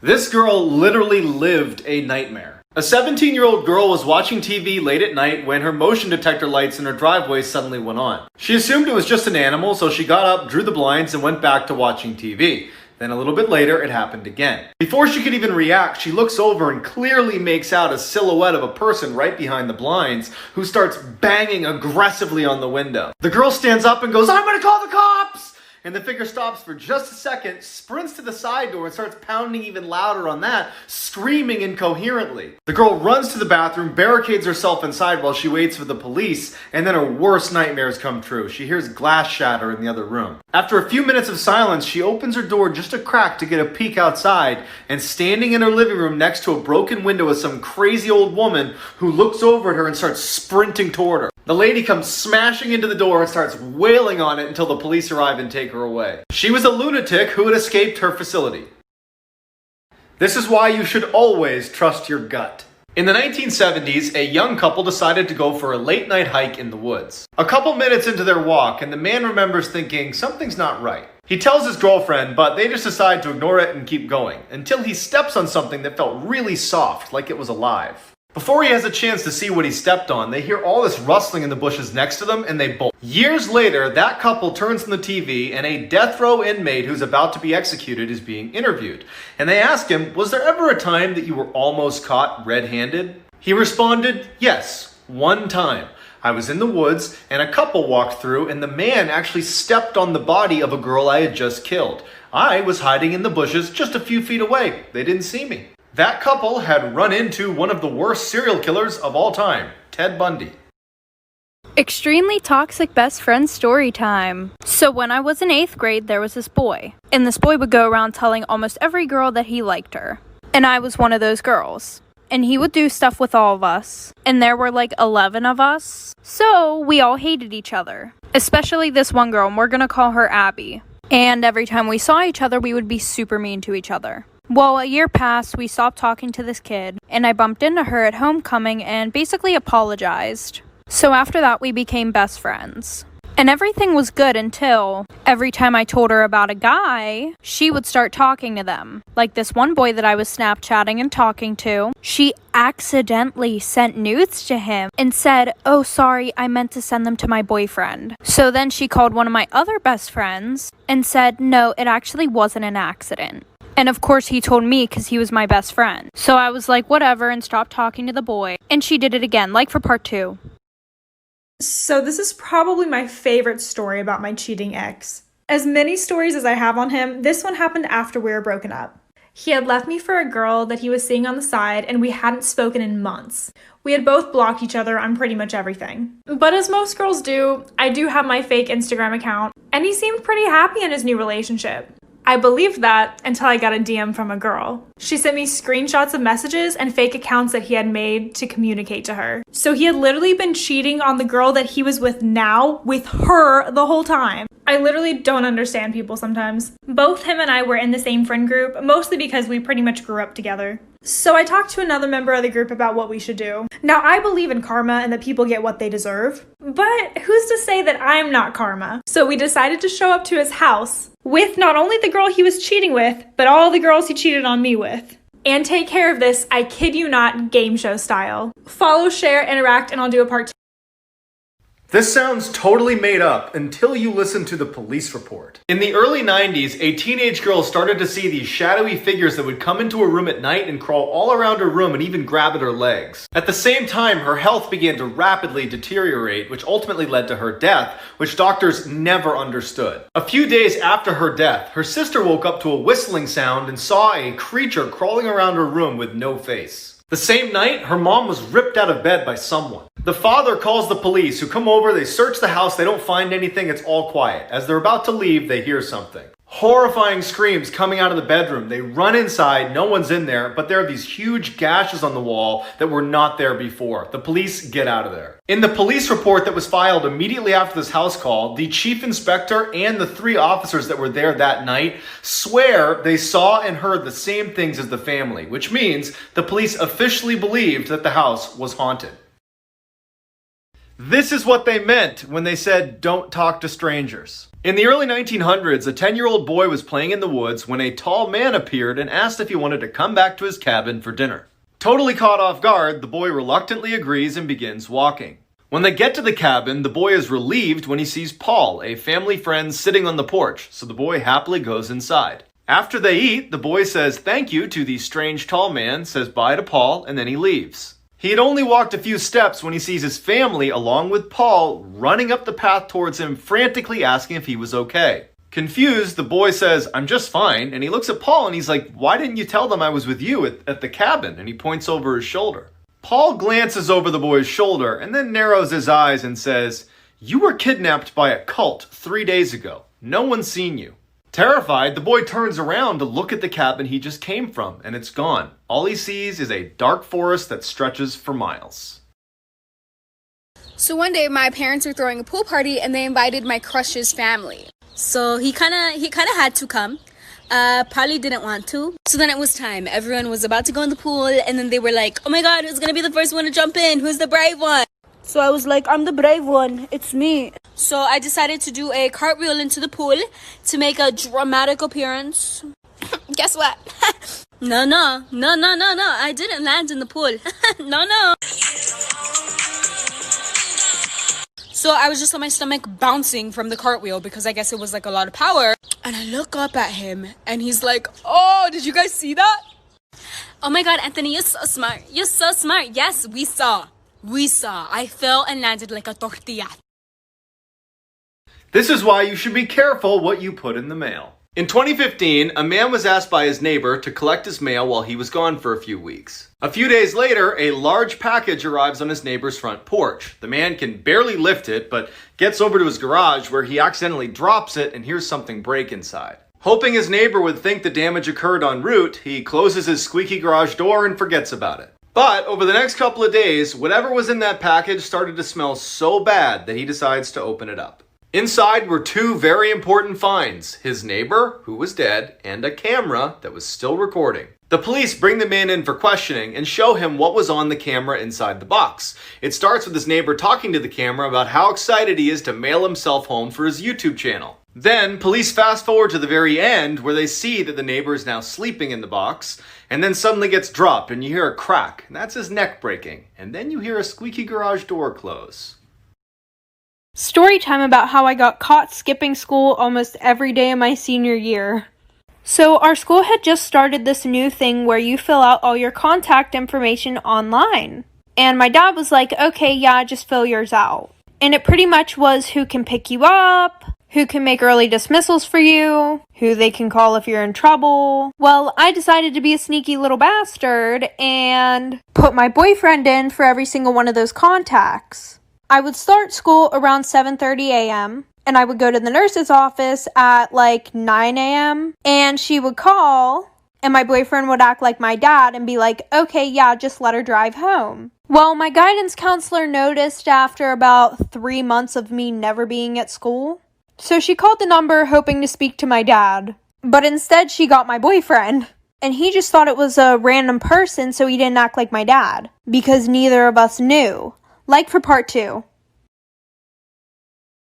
This girl literally lived a nightmare. A 17-year-old girl was watching TV late at night when her motion detector lights in her driveway suddenly went on. She assumed it was just an animal, so she got up, drew the blinds, and went back to watching TV. Then a little bit later, it happened again. Before she could even react, she looks over and clearly makes out a silhouette of a person right behind the blinds who starts banging aggressively on the window. The girl stands up and goes, "I'm gonna call the cops!" And the figure stops for just a second, sprints to the side door and starts pounding even louder on that, screaming incoherently. The girl runs to the bathroom, barricades herself inside while she waits for the police, and then her worst nightmares come true. She hears glass shatter in the other room. After a few minutes of silence, she opens her door just a crack to get a peek outside, and standing in her living room next to a broken window is some crazy old woman who looks over at her and starts sprinting toward her. The lady comes smashing into the door and starts wailing on it until the police arrive and take her away. She was a lunatic who had escaped her facility. This is why you should always trust your gut. In the 1970s, a young couple decided to go for a late night hike in the woods. A couple minutes into their walk, and the man remembers thinking something's not right. He tells his girlfriend, but they just decide to ignore it and keep going, until he steps on something that felt really soft, like it was alive. Before he has a chance to see what he stepped on, they hear all this rustling in the bushes next to them and they bolt. Years later, that couple turns on the TV and a death row inmate who's about to be executed is being interviewed. And they ask him, "Was there ever a time that you were almost caught red-handed?" He responded, "Yes, one time. I was in the woods and a couple walked through and the man actually stepped on the body of a girl I had just killed. I was hiding in the bushes just a few feet away. They didn't see me." That couple had run into one of the worst serial killers of all time, Ted Bundy. Extremely toxic best friend story time. So when I was in 8th grade, there was this boy. And this boy would go around telling almost every girl that he liked her. And I was one of those girls. And he would do stuff with all of us. And there were like 11 of us. So we all hated each other. Especially this one girl, and we're gonna call her Abby. And every time we saw each other, we would be super mean to each other. Well, a year passed, we stopped talking to this kid, and I bumped into her at homecoming and basically apologized. So after that, we became best friends. And everything was good until every time I told her about a guy, she would start talking to them. Like this one boy that I was Snapchatting and talking to, she accidentally sent nudes to him and said, "Oh, sorry, I meant to send them to my boyfriend." So then she called one of my other best friends and said, "No, it actually wasn't an accident." And of course he told me because he was my best friend. So I was like, whatever, and stopped talking to the boy. And she did it again, like for part 2. So this is probably my favorite story about my cheating ex. As many stories as I have on him, this one happened after we were broken up. He had left me for a girl that he was seeing on the side, and we hadn't spoken in months. We had both blocked each other on pretty much everything. But as most girls do, I do have my fake Instagram account, and he seemed pretty happy in his new relationship. I believed that until I got a DM from a girl. She sent me screenshots of messages and fake accounts that he had made to communicate to her. So he had literally been cheating on the girl that he was with now with her the whole time. I literally don't understand people sometimes. Both him and I were in the same friend group, mostly because we pretty much grew up together. So I talked to another member of the group about what we should do. Now, I believe in karma and that people get what they deserve, but who's to say that I'm not karma? So we decided to show up to his house with not only the girl he was cheating with, but all the girls he cheated on me with. And take care of this, I kid you not, game show style. Follow, share, interact, and I'll do a part 2. This sounds totally made up until you listen to the police report. In the early 90s, a teenage girl started to see these shadowy figures that would come into a room at night and crawl all around her room and even grab at her legs. At the same time, her health began to rapidly deteriorate, which ultimately led to her death, which doctors never understood. A few days after her death, her sister woke up to a whistling sound and saw a creature crawling around her room with no face. The same night, her mom was ripped out of bed by someone. The father calls the police, who come over, they search the house, they don't find anything, it's all quiet. As they're about to leave, they hear something. Horrifying screams coming out of the bedroom. They run inside, no one's in there, but there are these huge gashes on the wall that were not there before. The police get out of there. In the police report that was filed immediately after this house call, the chief inspector and the 3 officers that were there that night swear they saw and heard the same things as the family, which means the police officially believed that the house was haunted. This is what they meant when they said, "Don't talk to strangers." In the early 1900s, a 10-year-old boy was playing in the woods when a tall man appeared and asked if he wanted to come back to his cabin for dinner. Totally caught off guard, the boy reluctantly agrees and begins walking. When they get to the cabin, the boy is relieved when he sees Paul, a family friend, sitting on the porch, so the boy happily goes inside. After they eat, the boy says thank you to the strange tall man, says bye to Paul, and then he leaves. He had only walked a few steps when he sees his family, along with Paul, running up the path towards him, frantically asking if he was okay. Confused, the boy says, I'm just fine, and he looks at Paul and he's like, why didn't you tell them I was with you at the cabin? And he points over his shoulder. Paul glances over the boy's shoulder and then narrows his eyes and says, you were kidnapped by a cult 3 days ago. No one's seen you. Terrified, the boy turns around to look at the cabin he just came from, and it's gone. All he sees is a dark forest that stretches for miles. So one day my parents were throwing a pool party and they invited my crush's family. So he kind of had to come. Probably didn't want to. So then it was time. Everyone was about to go in the pool and then they were like, oh my god, who's gonna be the first one to jump in? Who's the brave one? So I was like, I'm the brave one. It's me. So I decided to do a cartwheel into the pool to make a dramatic appearance. Guess what? No. I didn't land in the pool. No. So I was just on my stomach bouncing from the cartwheel because I guess it was like a lot of power. And I look up at him and he's like, oh, did you guys see that? Oh my god, Anthony, you're so smart. You're so smart. Yes, we saw. I fell and landed like a tortilla. This is why you should be careful what you put in the mail. In 2015, a man was asked by his neighbor to collect his mail while he was gone for a few weeks. A few days later, a large package arrives on his neighbor's front porch. The man can barely lift it, but gets over to his garage where he accidentally drops it and hears something break inside. Hoping his neighbor would think the damage occurred en route, he closes his squeaky garage door and forgets about it. But over the next couple of days, whatever was in that package started to smell so bad that he decides to open it up. Inside were two very important finds: his neighbor, who was dead, and a camera that was still recording. The police bring the man in for questioning and show him what was on the camera inside the box. It starts with his neighbor talking to the camera about how excited he is to mail himself home for his YouTube channel. Then, police fast forward to the very end where they see that the neighbor is now sleeping in the box, and then suddenly gets dropped and you hear a crack, and that's his neck breaking. And then you hear a squeaky garage door close. Story time about how I got caught skipping school almost every day of my senior year. So our school had just started this new thing where you fill out all your contact information online. And my dad was like, okay, yeah, just fill yours out. And it pretty much was who can pick you up, who can make early dismissals for you, who they can call if you're in trouble. Well, I decided to be a sneaky little bastard and put my boyfriend in for every single one of those contacts. I would start school around 7:30 a.m. and I would go to the nurse's office at like 9 a.m. and she would call and my boyfriend would act like my dad and be like, okay, yeah, just let her drive home. Well, my guidance counselor noticed after about 3 months of me never being at school. So she called the number hoping to speak to my dad. But instead she got my boyfriend. And he just thought it was a random person, so he didn't act like my dad. Because neither of us knew. Like for part 2.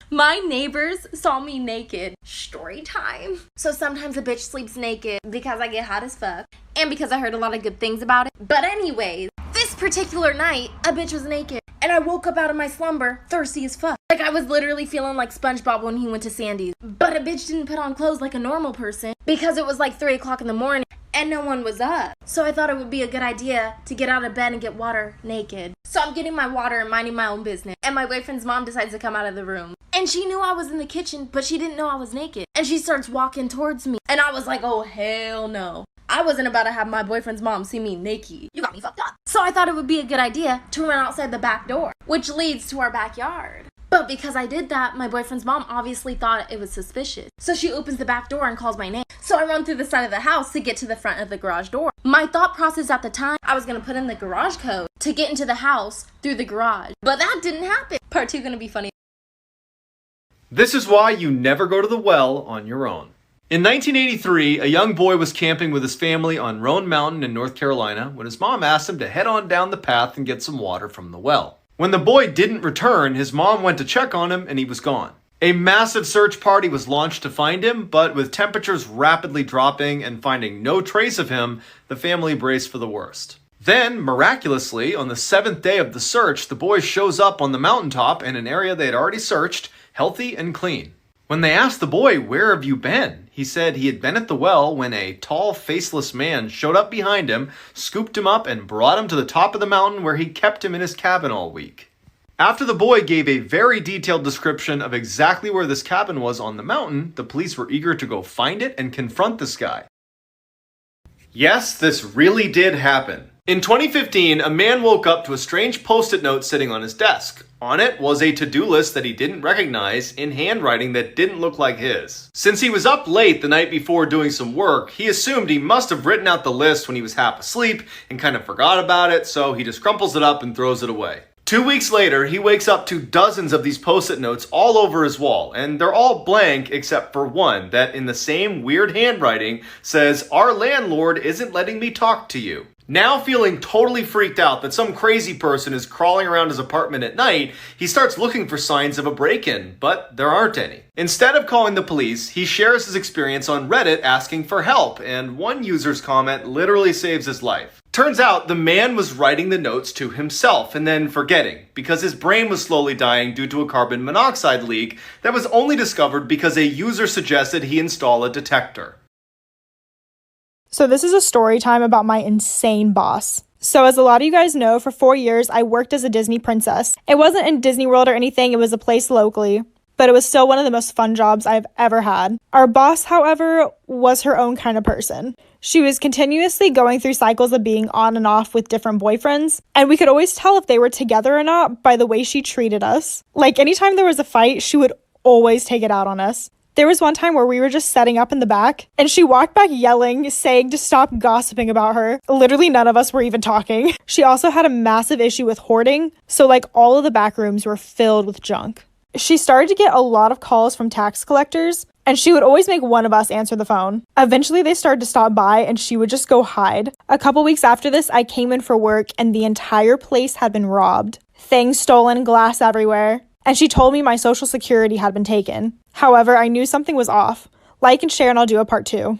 My neighbors saw me naked. Story time. So sometimes a bitch sleeps naked because I get hot as fuck and because I heard a lot of good things about it. But anyways, this particular night, a bitch was naked and I woke up out of my slumber thirsty as fuck. Like I was literally feeling like SpongeBob when he went to Sandy's. But a bitch didn't put on clothes like a normal person because it was like 3 o'clock in the morning and no one was up. So I thought it would be a good idea to get out of bed and get water naked. So I'm getting my water and minding my own business. And my boyfriend's mom decides to come out of the room. And she knew I was in the kitchen, but she didn't know I was naked. And she starts walking towards me. And I was like, oh, hell no. I wasn't about to have my boyfriend's mom see me naked. You got me fucked up. So I thought it would be a good idea to run outside the back door, which leads to our backyard. But because I did that, my boyfriend's mom obviously thought it was suspicious. So she opens the back door and calls my name. So I run through the side of the house to get to the front of the garage door. My thought process at the time, I was going to put in the garage code to get into the house through the garage. But that didn't happen. Part 2 going to be funny. This is why you never go to the well on your own. In 1983, a young boy was camping with his family on Roan Mountain in North Carolina when his mom asked him to head on down the path and get some water from the well. When the boy didn't return, his mom went to check on him and he was gone. A massive search party was launched to find him, but with temperatures rapidly dropping and finding no trace of him, the family braced for the worst. Then, miraculously, on the 7th day of the search, the boy shows up on the mountaintop in an area they had already searched, healthy and clean. When they asked the boy, "Where have you been?" he said he had been at the well when a tall, faceless man showed up behind him, scooped him up, and brought him to the top of the mountain where he kept him in his cabin all week. After the boy gave a very detailed description of exactly where this cabin was on the mountain, the police were eager to go find it and confront this guy. Yes, this really did happen. In 2015, a man woke up to a strange post-it note sitting on his desk. On it was a to-do list that he didn't recognize in handwriting that didn't look like his. Since he was up late the night before doing some work, he assumed he must have written out the list when he was half asleep and kind of forgot about it, so he just crumples it up and throws it away. 2 weeks later, he wakes up to dozens of these post-it notes all over his wall, and they're all blank except for one that, in the same weird handwriting, says, "Our landlord isn't letting me talk to you." Now feeling totally freaked out that some crazy person is crawling around his apartment at night, he starts looking for signs of a break-in, but there aren't any. Instead of calling the police, he shares his experience on Reddit asking for help, and one user's comment literally saves his life. Turns out the man was writing the notes to himself and then forgetting, because his brain was slowly dying due to a carbon monoxide leak that was only discovered because a user suggested he install a detector. So this is a story time about my insane boss. So as a lot of you guys know, for 4 years, I worked as a Disney princess. It wasn't in Disney World or anything, it was a place locally, but it was still one of the most fun jobs I've ever had. Our boss, however, was her own kind of person. She was continuously going through cycles of being on and off with different boyfriends, and we could always tell if they were together or not by the way she treated us. Like, anytime there was a fight, she would always take it out on us. There was one time where we were just setting up in the back, and she walked back yelling, saying to stop gossiping about her. Literally none of us were even talking. She also had a massive issue with hoarding, so like all of the back rooms were filled with junk. She started to get a lot of calls from tax collectors, and she would always make one of us answer the phone. Eventually they started to stop by, and she would just go hide. A couple weeks after this, I came in for work, and the entire place had been robbed. Things stolen, glass everywhere. And she told me my social security had been taken. However, I knew something was off. Like and share, and I'll do a part 2.